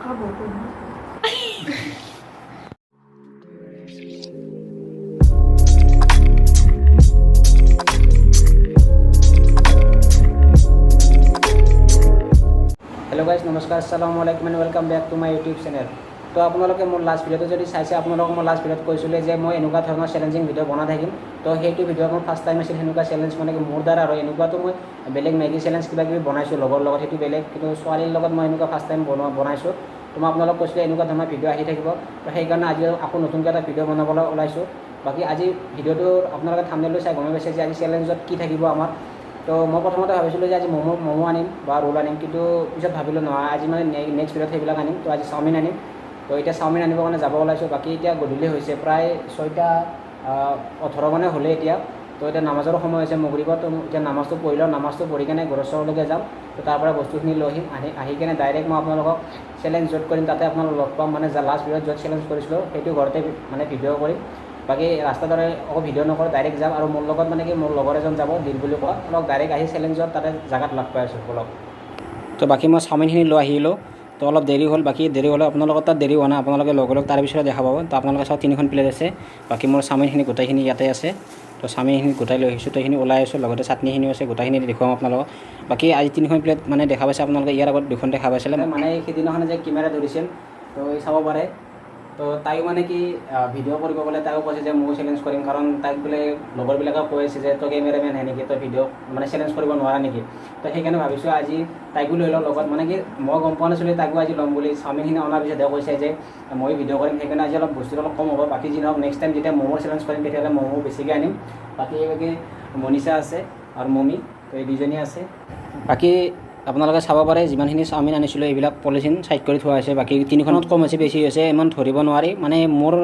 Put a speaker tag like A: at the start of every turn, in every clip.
A: Hello guys नमस्कार अस्सलामु अलैकुम and welcome back to my YouTube channel. तो आपलोके मोर लास्ट भिडिओ जो चाइसे आपलोक मैं लास्ट भिडिओ कैसिले जे मैं एनुका धৰণৰ चैलेंजिंग भिडिओ बना থাকিম। तो সেইটো भिडिओ मैं फार्स्ट टाइम आछिल हेनुका चैलेंज माने कि मोर द्वारा और एनुका तो मैं बेलेग मैगी चैलेंज किबा किबि बनाइছো লগৰ লগত हेतु बेलेग কিন্তু ছোৱালীৰ লগত মই एनुका फार्स्ट टाइम बनाइছো। तो मैं आपलोक কৈছিলো एनुका ধৰণৰ भिडिओ আহি থাকিব। তো সেই কাৰণে আজি আকৌ নতুনকৈ এটা भिडिओ বনাবলৈ ওলাইছো। বাকি আজি ভিডিওটো আপোনালোকে থাম্বনেইলটো চাই গমে পাইছে যে আজি চ্যালেঞ্জত কি থাকিব আমাৰ। তো মই প্ৰথমতে ভাবিছিলোঁ যে আজি ম'ম আনিম বা ৰোল আনিম, কিন্তু পিছত ভাবিলোঁ নহয় আজি মানে নেক্সট ভিডিঅ'ত সেইবিলাক আনিম। তো আজি চাওমিন আনিম। তো এতিয়া চাওমিন আনিবৰ কাৰণে যাব ওলাইছোঁ। বাকী এতিয়া গধূলি হৈছে প্ৰায় 6:18 মানে হ'লে এতিয়া। তো এতিয়া নামাজৰ সময় হৈছে মগৰিবৰ। তো এতিয়া নামাজটো পঢ়ি লওঁ, নামাজটো পঢ়ি কেনে ঘৰৰ ওচৰলৈকে যাম। তো তাৰ পৰা বস্তুখিনি লৈ আহিম, আহি কেনে ডাইৰেক্ট মই আপোনালোকক চেলেঞ্জ য'ত কৰিম তাতে আপোনালোক লগ পাম। মানে লাষ্ট ভিডিঅ'ত য'ত চেলেঞ্জ কৰিছিলোঁ সেইটো ঘৰতে মানে ভিডিঅ' কৰিম। বাকী ৰাস্তাৰ দ্বাৰা আকৌ ভিডিঅ' নকৰোঁ, ডাইৰেক্ট যাম। আৰু মোৰ লগত মানে কি মোৰ লগৰ এজন যাব দিল বুলি কোৱা, অলপ ডাইৰেক্ট আহি চেলেঞ্জত তাতে জেগাত লগ পাই আছোঁ অলপ। তো বাকী মই চাওমিনখিনি লৈ আহিলোঁ। তো অলপ দেৰি হ'ল, বাকী দেৰি হ'লে আপোনালোকৰ তাত দেৰি হোৱা নাই, আপোনালোকে লগ তাৰ পিছতে দেখা পাব। তো আপোনালোকে চাওক 3খন প্লেট আছে, বাকী মোৰ চাওমিনখিনি গোটেইখিনি ইয়াতে আছে। তো চাওমিনখিনি গোটাই লৈ আহিছোঁ। তো এইখিনি ওলাই আছোঁ, লগতে চাটনিখিনিও আছে, গোটেইখিনি দেখুৱাম আপোনালোকক। বাকী আজি 3খন প্লেট মানে দেখা পাইছে আপোনালোকে, ইয়াৰ আগত 2খন দেখা পাইছিলে। মানে সেইদিনাখনে যে কেমেৰা ধৰিছিল, তো চাব পাৰে। তো তাইও মানে কি ভিডিঅ' কৰিব গ'লে তাইও কৈছে যে ময়ো চেলেঞ্জ কৰিম, কাৰণ তাইক বোলে লগৰবিলাকে কৈ আছে যে তই কেমেৰামেন হে নেকি, তই ভিডিঅ' মানে চেলেঞ্জ কৰিব নোৱাৰা নেকি। তো সেইকাৰণে ভাবিছোঁ আজি তাইকো লৈ লওঁ লগত। মানে কি মই গম পোৱা নাছিলোঁ তাইকো আজি ল'ম বুলি। চাওমিনখিনি অনাৰ পিছত কৈছে যে মই ভিডিঅ' কৰিম, সেইকাৰণে আজি অলপ বস্তুটো অলপ কম হ'ব। বাকী যি নহওক নেক্সট টাইম যেতিয়া ম'মৰ চেলেঞ্জ কৰিম তেতিয়াহ'লে ম'ম' বেছিকৈ আনিম। বাকী এইভাগে মনিষা আছে আৰু মমি, তো এই দুজনী আছে। বাকী আপোনালোকে চাব পাৰে যিমানখিনি চাওমিন আনিছিলোঁ এইবিলাক পলিথিন চাইড কৰি থোৱা হৈছে। বাকী 3খনত কম হৈছে, বেছি হৈছে ইমান ধৰিব নোৱাৰি। মানে মোৰ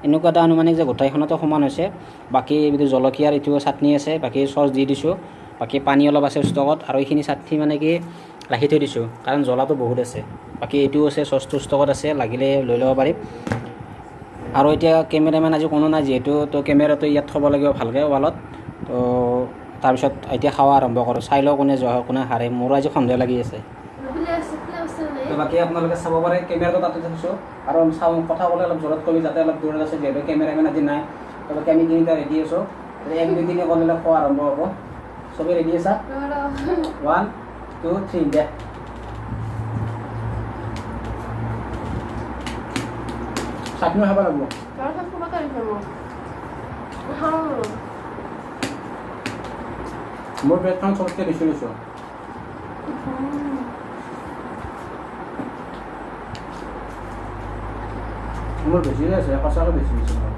A: এনেকুৱা এটা অনুমানিক যে গোটেইখনতো সমান হৈছে। বাকী জলকীয়াৰ এইটো চাটনি আছে, বাকী চচ দি দিছোঁ, বাকী পানী অলপ আছে ষ্টকত। আৰু এইখিনি চাটনি মানে কি ৰাখি থৈ দিছোঁ কাৰণ জ্বলাটো বহুত আছে। বাকী এইটোও আছে, চচটো ষ্টকত আছে, লাগিলে লৈ ল'ব পাৰিম। আৰু এতিয়া কেমেৰামেন আজি কোনো নাই যিহেতু, তো কেমেৰাটো ইয়াত থ'ব লাগিব ভালকৈ ৱালত। তো তাৰপিছত এতিয়া খাৱা আৰম্ভ কৰোঁ। চাই লওঁ কোনে জয় কোনে হাৰে, মোৰো আজি সন্দেহ লাগি আছে। তো বাকী আপোনালোকে চাব পাৰে কেমেৰাটো তাতে থৈছোঁ। আৰু চাওঁ কথা ক'লে অলপ জোৰত কবি যাতে অলপ দূৰত আছে, যিহেতু কেমেৰামেন আজি নাই। তো বাকী আমি তিনিটা ৰেডি আছোঁ। 1-2-3 ক'লে খোৱা আৰম্ভ হ'ব। চবেই ৰেডি আছা? 1 2 3 দে। চাটনি খাব লাগিব। মোৰ প্লেটখন চবতকৈ বেছি লৈছোঁ। মোৰ বেছি আছে, সঁচাকৈ বেছি হৈছে মোৰ।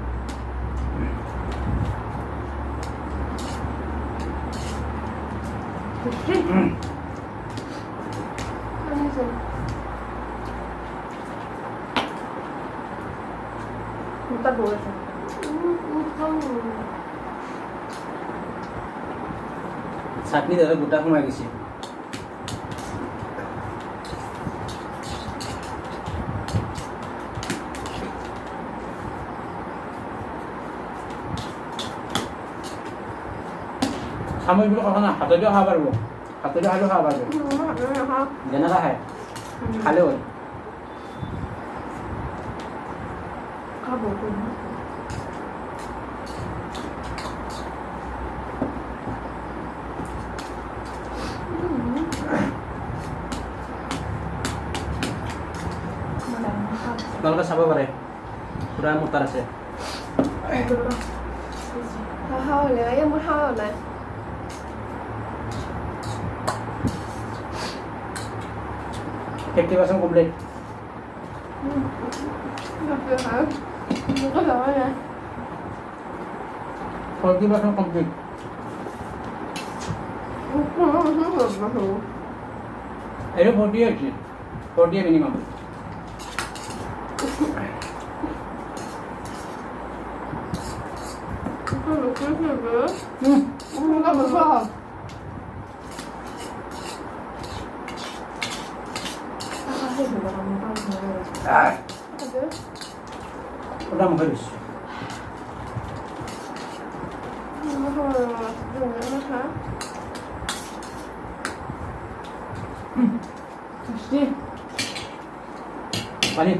A: চাটনি ধৰে গোটা সোমাই গৈছে। চামুচবোৰ কথা নাই, হাতেদিও খাব পাৰিব, হাতেদি খালেও খাব পাৰিব, যেনেকৈ খায় খালেও হয়। আপোনালোকে চাব পাৰে পুৰা মোৰ তাত আছে। Activation complete. 40% complete. Itu 48 sih, 48 minimum. Enggak besar. Udah mau habis. Pasti. পানী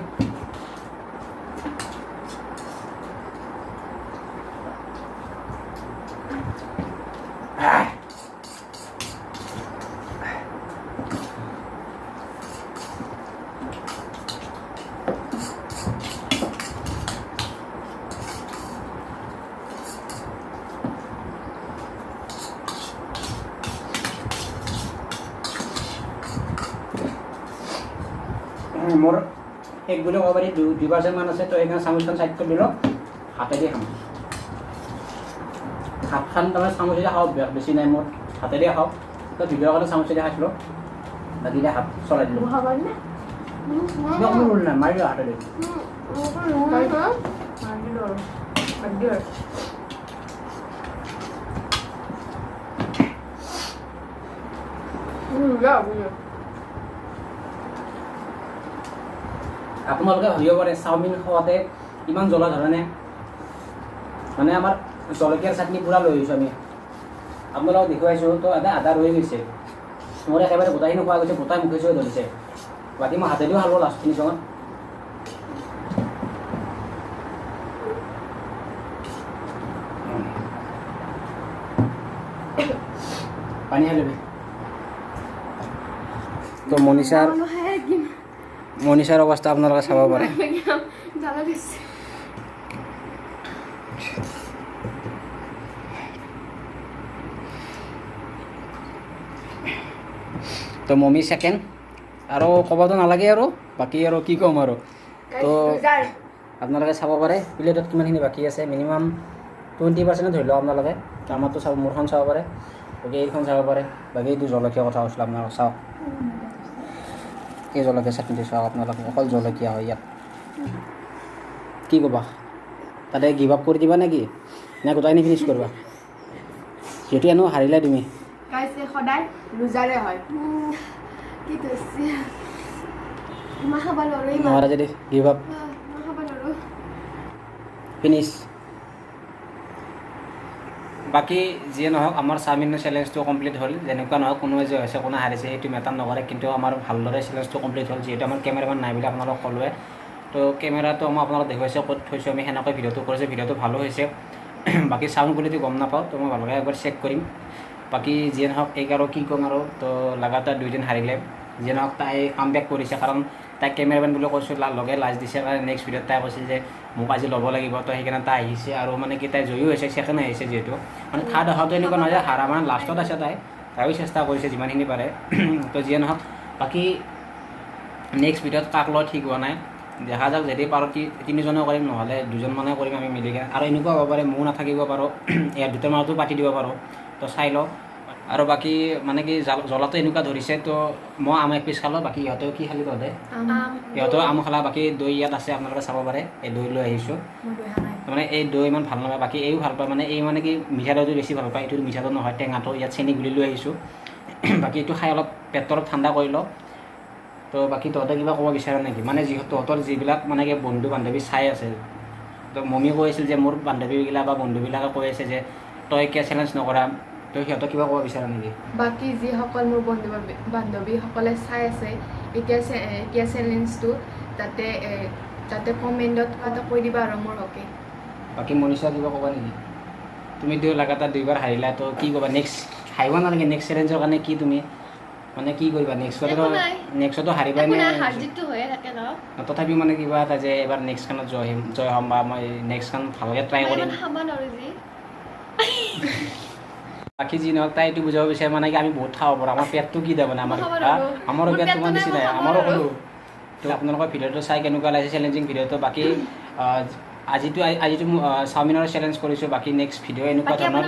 A: মোৰ এক বুলি ক'ব পাৰি 2% মান আছে তো সেইকাৰণে চামুচখন চাইড কৰি দিলোঁ হাতেদি খাম হাতখন তাৰমানে চামুচেদি খাওঁ বেছি নাই মোৰ হাতেদি খাওঁ তো ভিডিঅ'ৰ কাৰণে চামুচেদি খাইছিলোঁ বাকী এতিয়া হাত চলাই দিলোঁ নাই মাৰি দিলোঁ হাতেদি আপোনালোকে ভাবিব পাৰে চাওমিন খোৱাতে ইমান জ্বলা ধৰণে মানে আমাৰ জলকীয়াৰ চাটনি পূৰা লৈ আহিছোঁ আমি আপোনালোকক দেখুৱাইছোঁ তো আধা ৰৈ গৈছে মোৰ একেবাৰে গোটাইখিনি খোৱা গৈছে গোটাই মুখে চুই ধৰিছে বাকী মই হাতেদিও খালোঁ লাষ্ট ফিনিশ্যনত পানী খাই ল'বি তো মনীষাৰ অৱস্থা আপোনালোকে চাব পাৰে তো মমি ছেকেণ্ড আৰু ক'বতো নালাগে আৰু বাকী আৰু কি ক'ম আৰু তো আপোনালোকে চাব পাৰে প্লেটত কিমানখিনি বাকী আছে মিনিমাম 20% ধৰি লওক আপোনালোকে আমাৰতো চাব মোৰখন চাব পাৰে বাকী এইখন চাব পাৰে বাকী এইটো জলকীয়া কথা কৈছিলোঁ আপোনালোকে চাওক এই জলকীয়া চাটনিটো চাওক আপোনালোকে অকল জলকীয়া হয় ইয়াত কি ক'বা তাতে গিভ আপ কৰি দিবা নেকি নে গোটাইখিনি ফিনিছ কৰিবা যিহেতু এনেও হাৰিলে তুমি
B: সদায় লুজাৰে হয়
A: নোৱাৰা যদি গিভ আপ ফিনিছ বাকী যিয়ে নহওক আমাৰ চাওমিনৰ চেলেঞ্জটো কমপ্লিট হ'ল যেনেকুৱা নহওক কোনোৱে যে হৈছে কোনে হাৰিছে সেইটো মেটাৰ নকৰে কিন্তু আমাৰ ভালদৰে চেলেঞ্জটো কমপ্লিট হ'ল যিহেতু আমাৰ কেমেৰামেন নাই বুলি আপোনালোক ক'লোৱে তো কেমেৰাটো মই আপোনালোক দেখুৱাইছোঁ ক'ত থৈছোঁ আমি সেনেকৈ ভিডিঅ'টো কৰিছোঁ ভিডিঅ'টো ভালো হৈছে বাকী চাউণ্ড কোৱালিটি গম নাপাওঁ তো মই ভালকৈ একবাৰ চেক কৰিম বাকী যিয়ে নহওক এইক আৰু কি ক'ম আৰু তো লাগাতাৰ 2 দিন হাৰিলে যিয়ে নহওক তাই কাম বেক কৰিছে কাৰণ তাই কেমেৰামেন বুলি কৈছোঁ লগে লাজ দিছে কাৰণে নেক্সট ভিডিঅ'ত তাই কৈছিল যে মোক আজি ল'ব লাগিব তো সেইকাৰণে তাই আহিছে আৰু মানে কি তাই জয়ো হৈছে ছেকেণ্ড আহিছে যিহেতু মানে থাৰ্ড অহাটো এনেকুৱা নহয় যে হাৰা মানে লাষ্টত আছে তাইও চেষ্টা কৰিছে যিমানখিনি পাৰে তো যিয়ে নহওক বাকী নেক্সট ভিডিঅ'ত কাক লয় ঠিক হোৱা নাই দেখা যাওক যদি পাৰোঁ 3জনে কৰিম নহ'লে 2জনমানে কৰিম আমি মিলিকে আৰু এনেকুৱা হ'ব পাৰে ময়ো নাথাকিব পাৰোঁ ইয়াৰ দুটাৰ মাজতো পাতি দিব পাৰোঁ তো চাই লওঁ আৰু বাকী মানে কি জ্বলাটো এনেকুৱা ধৰিছে তো মই আম এক পিচ খালোঁ বাকী ইহঁতেও কি খালি তহঁতে ইহঁতেও আম খালা বাকী দৈ ইয়াত আছে আপোনালোকে চাব পাৰে এই দৈ লৈ আহিছোঁ মানে এই দৈ ইমান ভাল নাপায় বাকী এইও ভাল পায় মানে এই মানে কি মিঠা দৈটো বেছি ভাল পায় এইটো মিঠাটো নহয় টেঙাটো ইয়াত চেনি গুলি লৈ আহিছোঁ বাকী এইটো খাই অলপ পেটটো অলপ ঠাণ্ডা কৰি লওঁ তো বাকী তহঁতে কিবা ক'ব বিচাৰে নেকি মানে তহঁতৰ যিবিলাক মানে কি বন্ধু বান্ধৱী চাই আছে তো মমী কৈ আছিল যে মোৰ বান্ধৱীবিলাক বা বন্ধুবিলাকে কৈ আছে যে তই কিয় চেলেঞ্জ নকৰা তো সিহঁতক কিবা ক'ব বিচাৰে নেকি
B: বাকী যিসকল মোৰ বন্ধু বান্ধৱীসকলে চাই আছে এতিয়া চেলেঞ্জটো তাতে কমেণ্টত এটা কৈ দিবা আৰু মোৰ হকে
A: বাকী মনীষা কিবা ক'বা নেকি তুমিতো লাগাতাৰ 2বাৰ হাৰিলা তো কি ক'বা নেক্সট হাৰিব নালাগে নেক্সট চেলেঞ্জৰ কাৰণে কি তুমি মানে কি কৰিবা নেক্সটতো হাৰিবাই নে তথাপিও মানে কিবা এটা যে এবাৰ নেক্সটখনত জয় হ'ম বা মই নেক্সটখন ভালকৈ ট্ৰাই কৰিম বাকী যি নহওক তাই এইটো বুজাব বিচাৰে মানে কি আমি বহুত খাব পাৰোঁ আমাৰ পেটটো কি দিয়ে মানে আমাৰো পেট তোমাৰ নিচিনাই আমাৰো সৰু তো আপোনালোকৰ ভিডিঅ'টো চাই কেনেকুৱা লাগিছে চেলেঞ্জিং ভিডিঅ'টো বাকী আজিতো চাওমিনৰ চেলেঞ্জ কৰিছোঁ বাকী নেক্সট ভিডিঅ' এনেকুৱা ধৰণৰ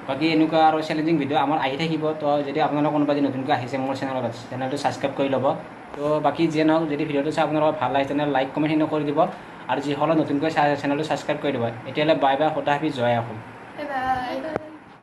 A: বাকী এনেকুৱা আৰু চেলেঞ্জিং ভিডিঅ' আমাৰ আহি থাকিব তো যদি আপোনালোকৰ কোনোবা যদি নতুনকৈ আহিছে মোৰ চেনেলটো ছাবস্ক্ৰাইব কৰি ল'ব তো বাকী যিয়ে নহওক যদি ভিডিঅ'টো চাই আপোনালোকৰ ভাল লাগে তেনেহ'লে লাইক কমেণ্ট কৰি দিব আৰু যিসকলে নতুনকৈ চেনেলটো ছাবস্ক্ৰাইব কৰি দিব এতিয়ালৈ বাই বাই সদায় জয় আহোঁ